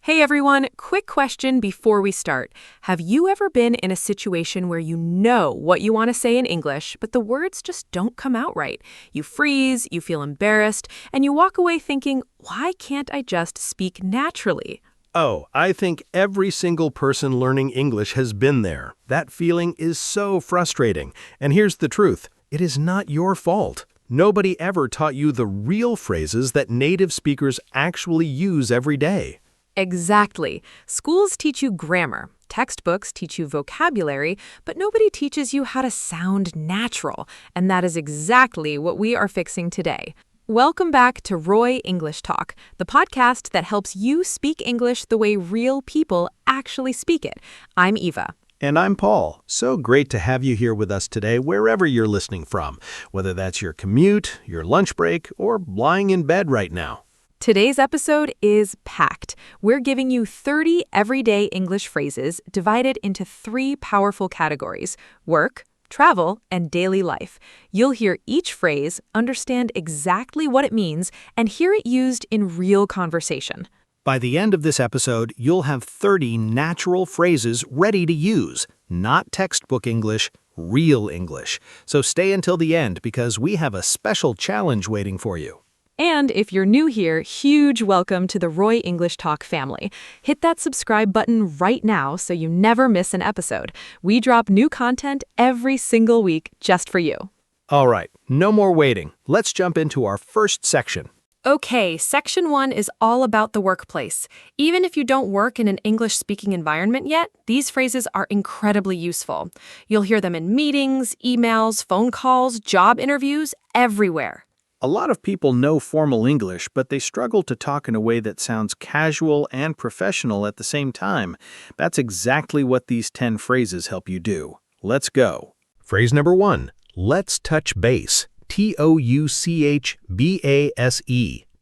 Hey everyone, quick question before we start. Have you ever been in a situation where you know what you want to say in English, but the words just don't come out right? You freeze, you feel embarrassed, and you walk away thinking, why can't I just speak naturally? Oh, I think every single person learning English has been there. That feeling is so frustrating. And here's the truth. It is not your fault. Nobody ever taught you the real phrases that native speakers actually use every day. Exactly. Schools teach you grammar, textbooks teach you vocabulary, but nobody teaches you how to sound natural, and that is exactly what we are fixing today. Welcome back to Roy English Talk, the podcast that helps you speak English the way real people actually speak it. I'm Eva. And I'm Paul. So great to have you here with us today, wherever you're listening from, whether that's your commute, your lunch break, or lying in bed right now. Today's episode is packed. We're giving you 30 everyday English phrases divided into 3 powerful categories: work, travel, and daily life. You'll hear each phrase, understand exactly what it means, and hear it used in real conversation. By the end of this episode, you'll have 30 natural phrases ready to use, not textbook English, real English. So stay until the end because we have a special challenge waiting for you. And if you're new here, huge welcome to the Roy English Talk family. Hit that subscribe button right now so you never miss an episode. We drop new content every single week just for you. All right, no more waiting. Let's jump into our first section. Okay, section 1 is all about the workplace. Even if you don't work in an English-speaking environment yet, these phrases are incredibly useful. You'll hear them in meetings, emails, phone calls, job interviews, everywhere. A lot of people know formal English, but they struggle to talk in a way that sounds casual and professional at the same time. That's exactly what these 10 phrases help you do. Let's go. Phrase number 1, let's touch base. Touchbase.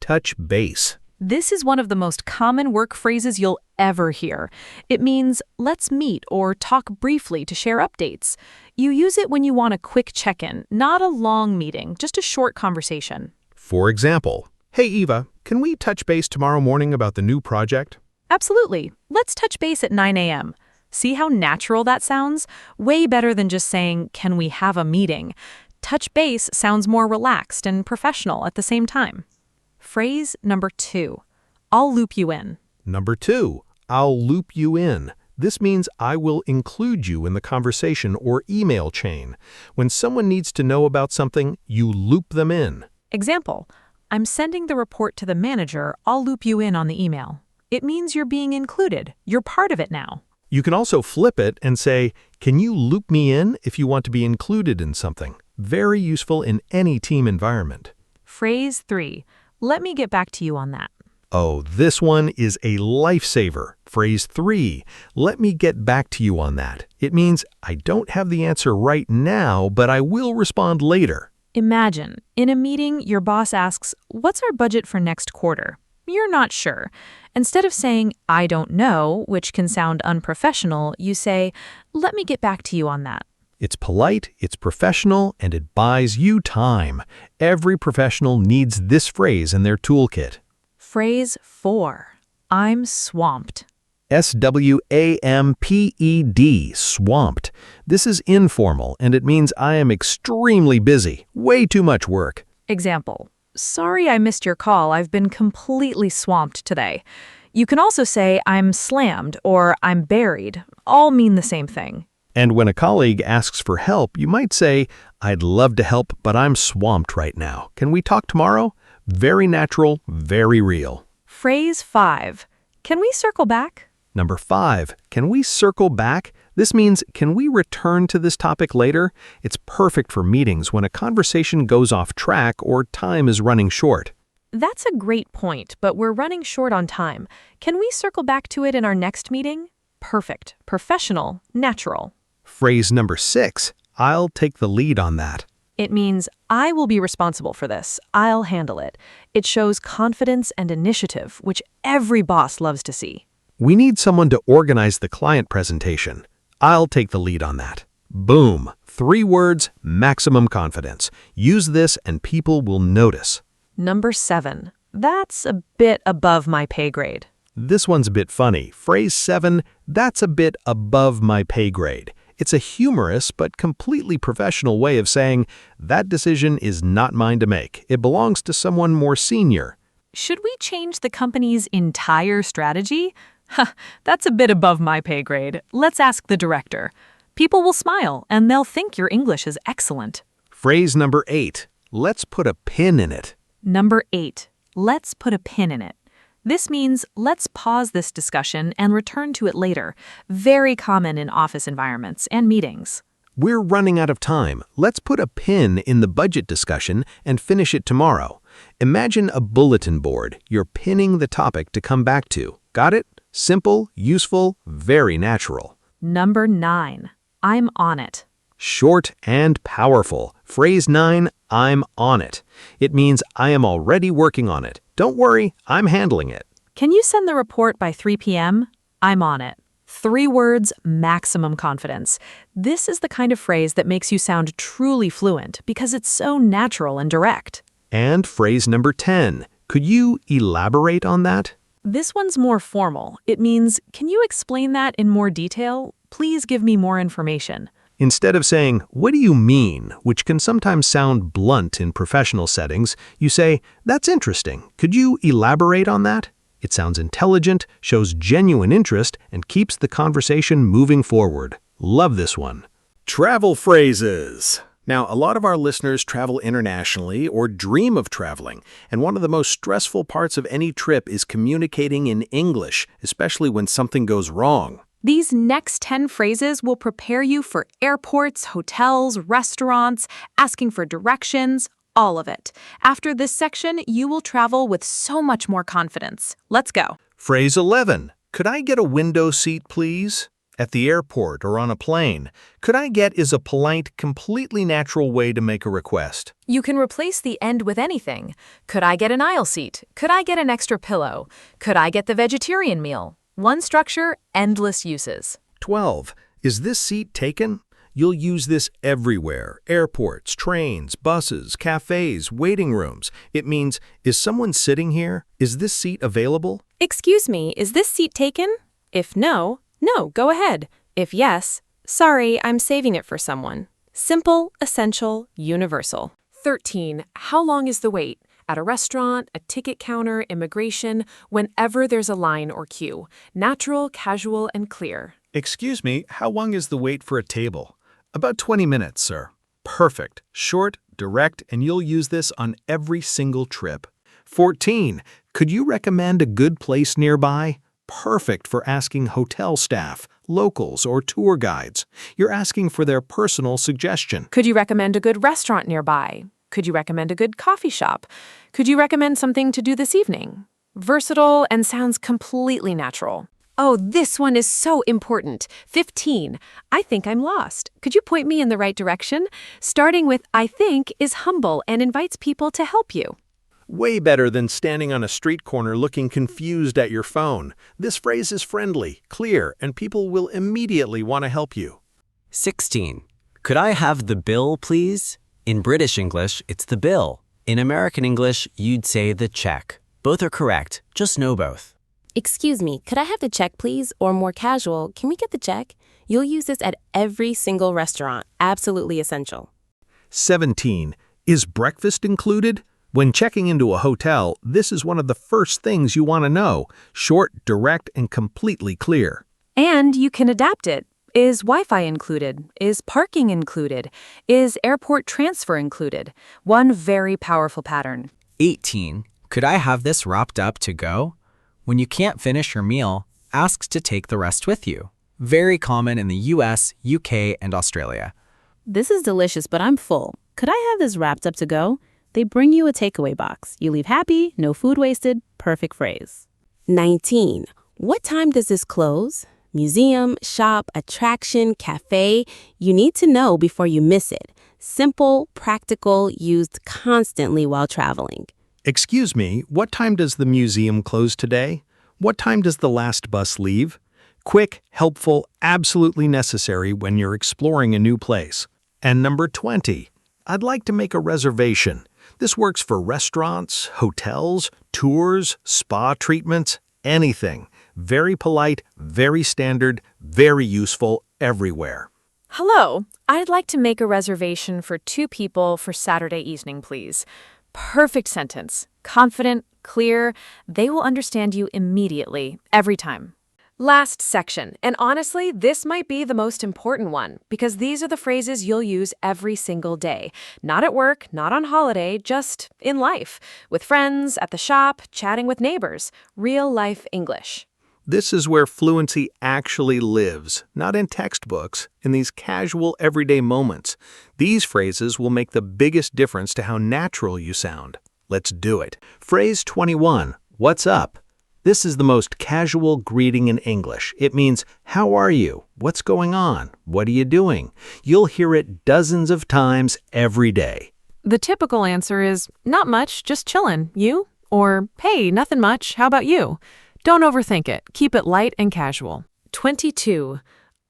Touch base. This is one of the most common work phrases you'll ever hear. It means, let's meet or talk briefly to share updates. You use it when you want a quick check-in, not a long meeting, just a short conversation. For example, hey Eva, can we touch base tomorrow morning about the new project? Absolutely. Let's touch base at 9 a.m. See how natural that sounds? Way better than just saying, can we have a meeting? Touch base sounds more relaxed and professional at the same time. Phrase number 2, I'll loop you in. Number 2, I'll loop you in. This means I will include you in the conversation or email chain. When someone needs to know about something, you loop them in. Example, I'm sending the report to the manager. I'll loop you in on the email. It means you're being included. You're part of it now. You can also flip it and say, can you loop me in if you want to be included in something? Very useful in any team environment. Phrase 3, let me get back to you on that. Oh, this one is a lifesaver. Phrase 3, let me get back to you on that. It means I don't have the answer right now, but I will respond later. Imagine, in a meeting, your boss asks, what's our budget for next quarter? You're not sure. Instead of saying, I don't know, which can sound unprofessional, you say, let me get back to you on that. It's polite, it's professional, and it buys you time. Every professional needs this phrase in their toolkit. Phrase 4, I'm swamped. SWAMPED, swamped. This is informal, and it means I am extremely busy. Way too much work. Example, sorry I missed your call. I've been completely swamped today. You can also say I'm slammed or I'm buried. All mean the same thing. And when a colleague asks for help, you might say, I'd love to help, but I'm swamped right now. Can we talk tomorrow? Very natural, very real. Phrase 5, can we circle back? Number 5, can we circle back? This means, can we return to this topic later? It's perfect for meetings when a conversation goes off track or time is running short. That's a great point, but we're running short on time. Can we circle back to it in our next meeting? Perfect, professional, natural. Phrase number 6, I'll take the lead on that. It means, I will be responsible for this. I'll handle it. It shows confidence and initiative, which every boss loves to see. We need someone to organize the client presentation. I'll take the lead on that. Boom. 3 words, maximum confidence. Use this and people will notice. Number 7. That's a bit above my pay grade. This one's a bit funny. Phrase 7, that's a bit above my pay grade. It's a humorous but completely professional way of saying, that decision is not mine to make. It belongs to someone more senior. Should we change the company's entire strategy? That's a bit above my pay grade. Let's ask the director. People will smile, and they'll think your English is excellent. Phrase number 8, let's put a pin in it. Number 8, let's put a pin in it. This means let's pause this discussion and return to it later. Very common in office environments and meetings. We're running out of time. Let's put a pin in the budget discussion and finish it tomorrow. Imagine a bulletin board. You're pinning the topic to come back to. Got it? Simple, useful, very natural. Number 9, I'm on it. Short and powerful. Phrase 9, I'm on it. It means I am already working on it. Don't worry, I'm handling it. Can you send the report by 3 p.m.? I'm on it. 3 words, maximum confidence. This is the kind of phrase that makes you sound truly fluent because it's so natural and direct. And phrase number 10, could you elaborate on that? This one's more formal. It means, can you explain that in more detail? Please give me more information. Instead of saying, what do you mean, which can sometimes sound blunt in professional settings, you say, that's interesting. Could you elaborate on that? It sounds intelligent, shows genuine interest, and keeps the conversation moving forward. Love this one. Travel phrases. Now, a lot of our listeners travel internationally or dream of traveling, and one of the most stressful parts of any trip is communicating in English, especially when something goes wrong. These next 10 phrases will prepare you for airports, hotels, restaurants, asking for directions, all of it. After this section, you will travel with so much more confidence. Let's go. Phrase 11. Could I get a window seat, please? At the airport or on a plane, could I get is a polite, completely natural way to make a request. You can replace the end with anything. Could I get an aisle seat? Could I get an extra pillow? Could I get the vegetarian meal? One structure, endless uses. 12. Is this seat taken? You'll use this everywhere. Airports, trains, buses, cafes, waiting rooms. It means, is someone sitting here? Is this seat available? Excuse me, is this seat taken? If no, go ahead. If yes, sorry, I'm saving it for someone. Simple, essential, universal. 13. How long is the wait? At a restaurant, a ticket counter, immigration, whenever there's a line or queue. Natural, casual, and clear. Excuse me, how long is the wait for a table? About 20 minutes, sir. Perfect. Short, direct, and you'll use this on every single trip. 14. Could you recommend a good place nearby? Perfect for asking hotel staff, locals, or tour guides. You're asking for their personal suggestion. Could you recommend a good restaurant nearby? Could you recommend a good coffee shop? Could you recommend something to do this evening? Versatile and sounds completely natural. Oh, this one is so important. 15. I think I'm lost. Could you point me in the right direction? Starting with I think is humble and invites people to help you. Way better than standing on a street corner looking confused at your phone. This phrase is friendly, clear, and people will immediately want to help you. 16. Could I have the bill, please? In British English, it's the bill. In American English, you'd say the check. Both are correct, just know both. Excuse me, could I have the check, please? Or more casual, can we get the check? You'll use this at every single restaurant. Absolutely essential. 17. Is breakfast included? When checking into a hotel, this is one of the first things you want to know. Short, direct, and completely clear. And you can adapt it. Is Wi-Fi included? Is parking included? Is airport transfer included? One very powerful pattern. 18. Could I have this wrapped up to go? When you can't finish your meal, ask to take the rest with you. Very common in the US, UK, and Australia. This is delicious, but I'm full. Could I have this wrapped up to go? They bring you a takeaway box. You leave happy, no food wasted. Perfect phrase. 19. What time does this close? Museum, shop, attraction, cafe. You need to know before you miss it. Simple, practical, used constantly while traveling. Excuse me, what time does the museum close today? What time does the last bus leave? Quick, helpful, absolutely necessary when you're exploring a new place. And number 20. I'd like to make a reservation. This works for restaurants, hotels, tours, spa treatments, anything. Very polite, very standard, very useful everywhere. Hello, I'd like to make a reservation for 2 people for Saturday evening, please. Perfect sentence. Confident, clear. They will understand you immediately, every time. Last section, and honestly, this might be the most important one, because these are the phrases you'll use every single day. Not at work, not on holiday, just in life. With friends, at the shop, chatting with neighbors. Real-life English. This is where fluency actually lives, not in textbooks, in these casual everyday moments. These phrases will make the biggest difference to how natural you sound. Let's do it. Phrase 21, what's up? This is the most casual greeting in English. It means, how are you? What's going on? What are you doing? You'll hear it dozens of times every day. The typical answer is, not much, just chillin'. You? Or, hey, nothing much, how about you? Don't overthink it. Keep it light and casual. 22.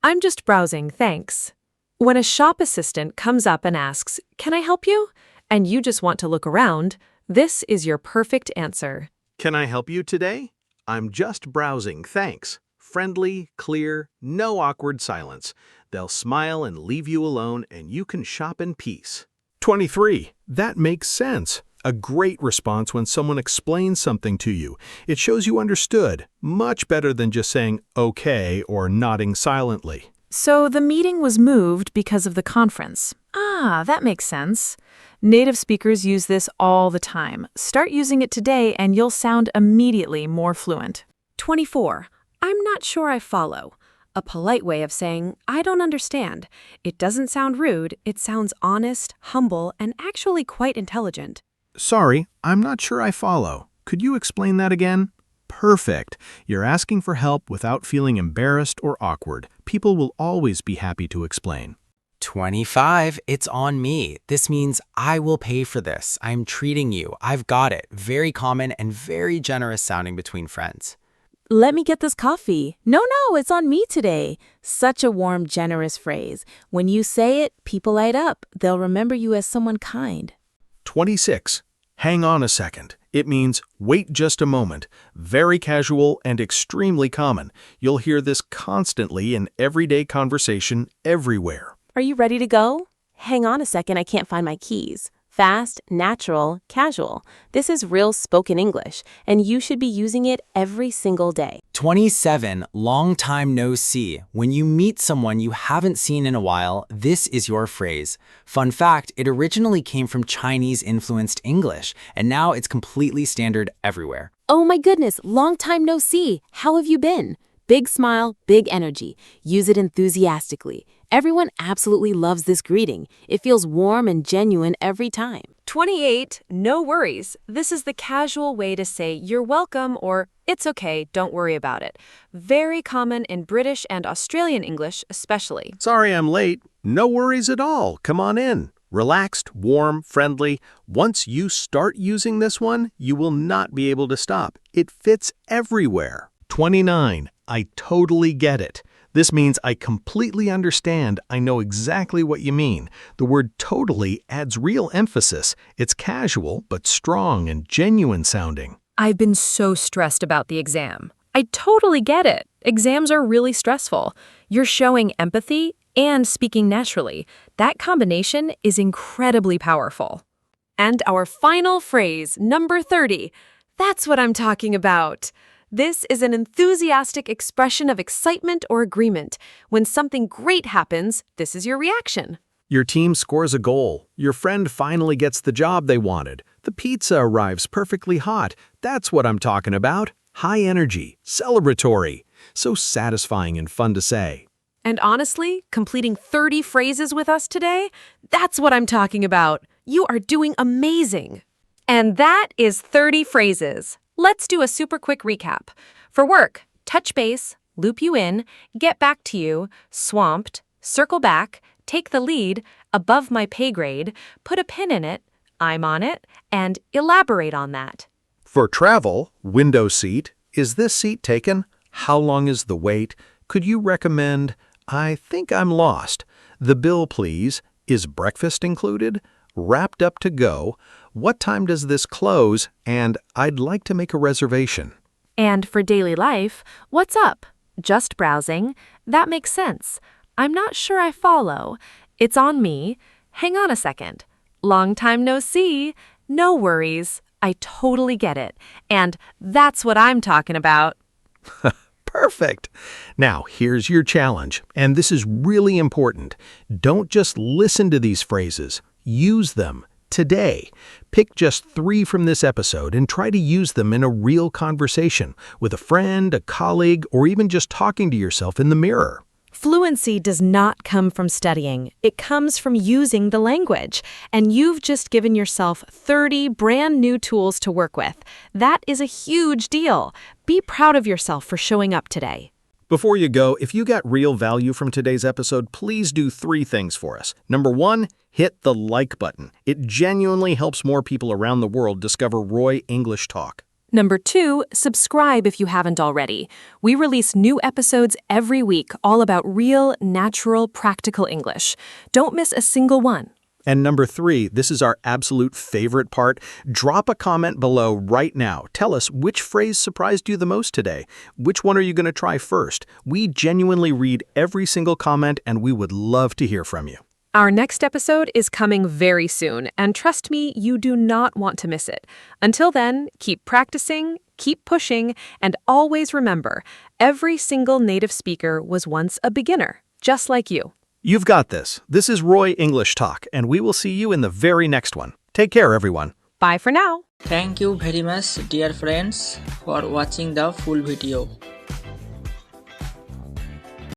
I'm just browsing, thanks. When a shop assistant comes up and asks, can I help you? And you just want to look around, this is your perfect answer. Can I help you today? I'm just browsing, thanks. Friendly, clear, no awkward silence. They'll smile and leave you alone, and you can shop in peace. 23. That makes sense. A great response when someone explains something to you. It shows you understood, much better than just saying okay or nodding silently. So the meeting was moved because of the conference. Ah, that makes sense. Native speakers use this all the time. Start using it today and you'll sound immediately more fluent. 24. I'm not sure I follow. A polite way of saying, I don't understand. It doesn't sound rude, it sounds honest, humble, and actually quite intelligent. Sorry, I'm not sure I follow. Could you explain that again? Perfect. You're asking for help without feeling embarrassed or awkward. People will always be happy to explain. 25, it's on me. This means I will pay for this. I'm treating you. I've got it. Very common and very generous sounding between friends. Let me get this coffee. No, it's on me today. Such a warm, generous phrase. When you say it, people light up. They'll remember you as someone kind. 26. Hang on a second. It means wait just a moment. Very casual and extremely common. You'll hear this constantly in everyday conversation everywhere. Are you ready to go? Hang on a second, I can't find my keys. Fast, natural, casual. This is real spoken English, and you should be using it every single day. 27, long time no see. When you meet someone you haven't seen in a while, this is your phrase. Fun fact, it originally came from Chinese-influenced English, and now it's completely standard everywhere. Oh my goodness, long time no see. How have you been? Big smile, big energy. Use it enthusiastically. Everyone absolutely loves this greeting. It feels warm and genuine every time. 28. No worries. This is the casual way to say you're welcome or it's okay, don't worry about it. Very common in British and Australian English especially. Sorry I'm late. No worries at all. Come on in. Relaxed, warm, friendly. Once you start using this one, you will not be able to stop. It fits everywhere. 29. I totally get it. This means I completely understand. I know exactly what you mean. The word totally adds real emphasis. It's casual, but strong and genuine sounding. I've been so stressed about the exam. I totally get it. Exams are really stressful. You're showing empathy and speaking naturally. That combination is incredibly powerful. And our final phrase, number 30. That's what I'm talking about. This is an enthusiastic expression of excitement or agreement. When something great happens, this is your reaction. Your team scores a goal. Your friend finally gets the job they wanted. The pizza arrives perfectly hot. That's what I'm talking about. High energy, celebratory. So satisfying and fun to say. And honestly, completing 30 phrases with us today, that's what I'm talking about. You are doing amazing. And that is 30 phrases. Let's do a super quick recap. For work, touch base, loop you in, get back to you, swamped, circle back, take the lead, above my pay grade, put a pin in it, I'm on it, and elaborate on that. For travel, window seat. Is this seat taken? How long is the wait? Could you recommend? I think I'm lost. The bill, please. Is breakfast included? Wrapped up to go. What time does this close? And I'd like to make a reservation. And for daily life, what's up? Just browsing? That makes sense. I'm not sure I follow. It's on me. Hang on a second. Long time no see. No worries. I totally get it. And that's what I'm talking about. Perfect. Now, here's your challenge, and this is really important. Don't just listen to these phrases. Use them today. Pick just 3 from this episode and try to use them in a real conversation with a friend, a colleague, or even just talking to yourself in the mirror. Fluency does not come from studying. It comes from using the language. And you've just given yourself 30 brand new tools to work with. That is a huge deal. Be proud of yourself for showing up today. Before you go, if you got real value from today's episode, please do 3 things for us. Number 1, hit the like button. It genuinely helps more people around the world discover Roy English Talk. Number 2, subscribe if you haven't already. We release new episodes every week all about real, natural, practical English. Don't miss a single one. And number 3, this is our absolute favorite part. Drop a comment below right now. Tell us which phrase surprised you the most today. Which one are you going to try first? We genuinely read every single comment, and we would love to hear from you. Our next episode is coming very soon, and trust me, you do not want to miss it. Until then, keep practicing, keep pushing, and always remember, every single native speaker was once a beginner, just like you. You've got this. This is Roy English Talk, and we will see you in the very next one. Take care, everyone. Bye for now. Thank you very much, dear friends, for watching the full video.